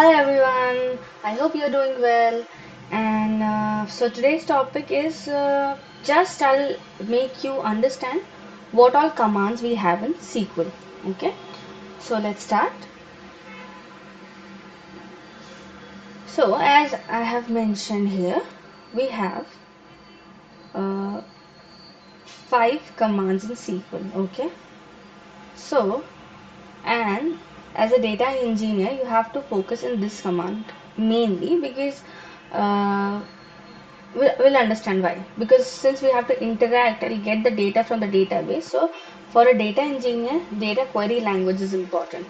Hello everyone, I hope you're doing well. And so today's topic is just I'll make you understand what all commands we have in SQL. Okay, so let's start. So, as I have mentioned here, we have uh, five commands in SQL. Okay, so and as a data engineer, you have to focus in this command mainly because uh, we'll understand why. Because since we have to interact and get the data from the database, so for a data engineer, data query language is important.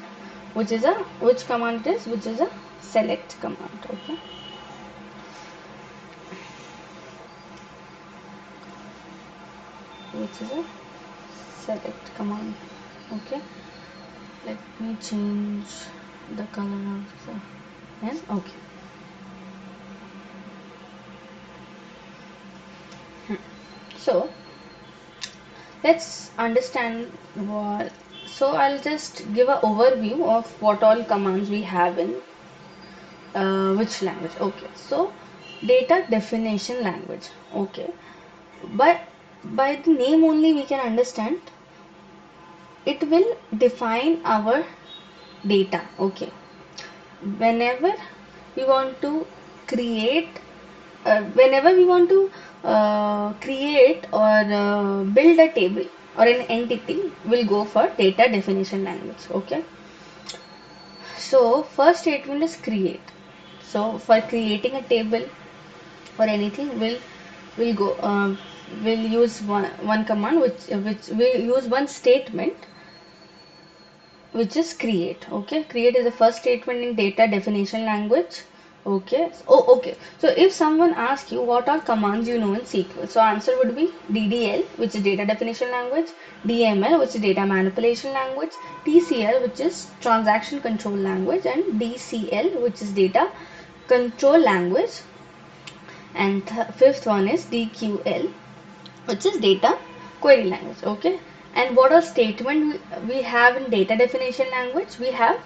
Which command it is? Which is a select command. Okay. Which is a select command. Okay. Let me change the color of the pen. Okay. So let's understand what. So I'll just give an overview of what all commands we have in which language. Okay, so data definition language. Okay, but by the name only we can understand it will define our data. Okay, whenever we want to create whenever we want to create or build a table or an entity, we'll go for data definition language. Okay, so first statement is create. So for creating a table or anything, we'll go we'll use one command which will use one statement which is create. Okay, create is the first statement in data definition language. Okay. Okay. So if someone asks you what are commands you know in SQL, so answer would be DDL, which is data definition language, DML, which is data manipulation language, TCL, which is transaction control language, and DCL, which is data control language, and fifth one is DQL, which is data query language. Okay, and what are statement we have in data definition language? We have,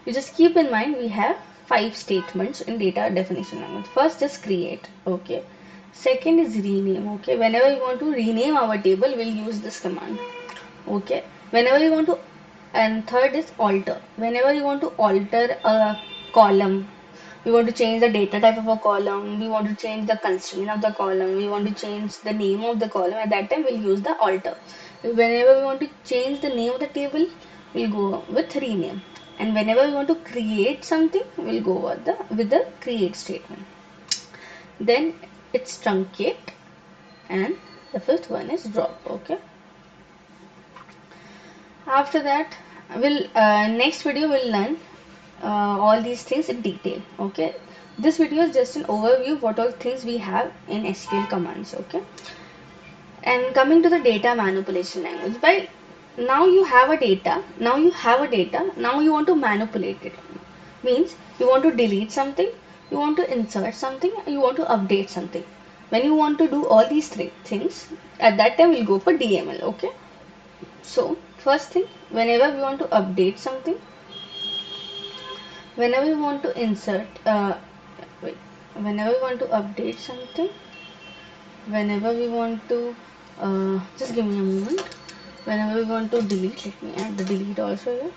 you just keep in mind, we have five statements in data definition language. First is create. Okay, second is rename. Okay, whenever we want to rename our table, we'll use this command. Okay, whenever you want to, and third is alter. Whenever you want to alter a column, we want to change the data type of a column, we want to change the constraint of the column, we want to change the name of the column, at that time we'll use the alter. Whenever we want to change the name of the table, we'll go with rename. And whenever we want to create something, we'll go with the create statement. Then it's truncate, and the fifth one is drop. Okay, after that we'll next video we'll learn all these things in detail. Okay, this video is just an overview of what all things we have in SQL commands. Okay, and coming to the data manipulation language, by now you have a data, now you want to manipulate it. Means you want to delete something, you want to insert something, you want to update something. When you want to do all these three things, at that time we'll go for DML. Okay, so first thing, whenever we want to update something, whenever we want to insert wait whenever we want to update something, whenever we want to just give me a moment, whenever we want to delete, let me add the delete also here,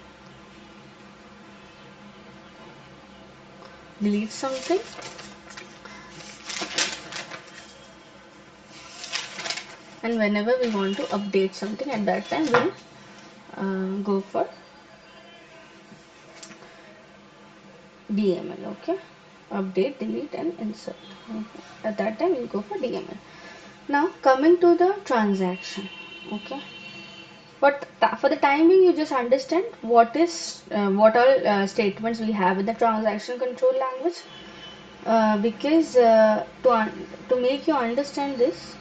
delete something, and whenever we want to update something, at that time we'll go for DML. Okay, update, delete, and insert. Okay. At that time we'll go for DML. Now coming to the transaction. Okay, but for the time being, you just understand what all statements we have in the transaction control language. Because to make you understand this,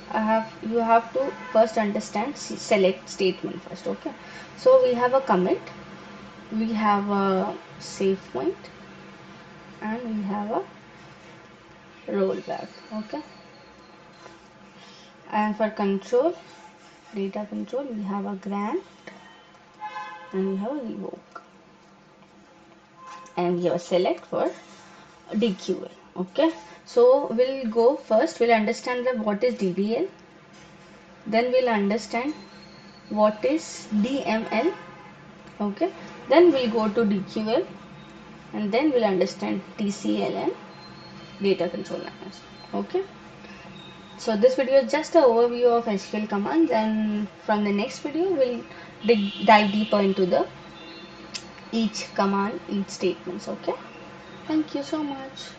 you have to first understand select statement first. Okay, so we have a commit, we have a save point, and we have a rollback. Okay, and for control, data control, we have a grant and we have a revoke, and we have a select for DQL. Okay, so we'll go first, we'll understand the what is DDL, then we'll understand what is DML. Okay, then we'll go to DQL, and then we'll understand TCL and data control language. Okay, so this video is just an overview of SQL commands, and from the next video we'll dive deeper into the each command, each statements. Okay, thank you so much.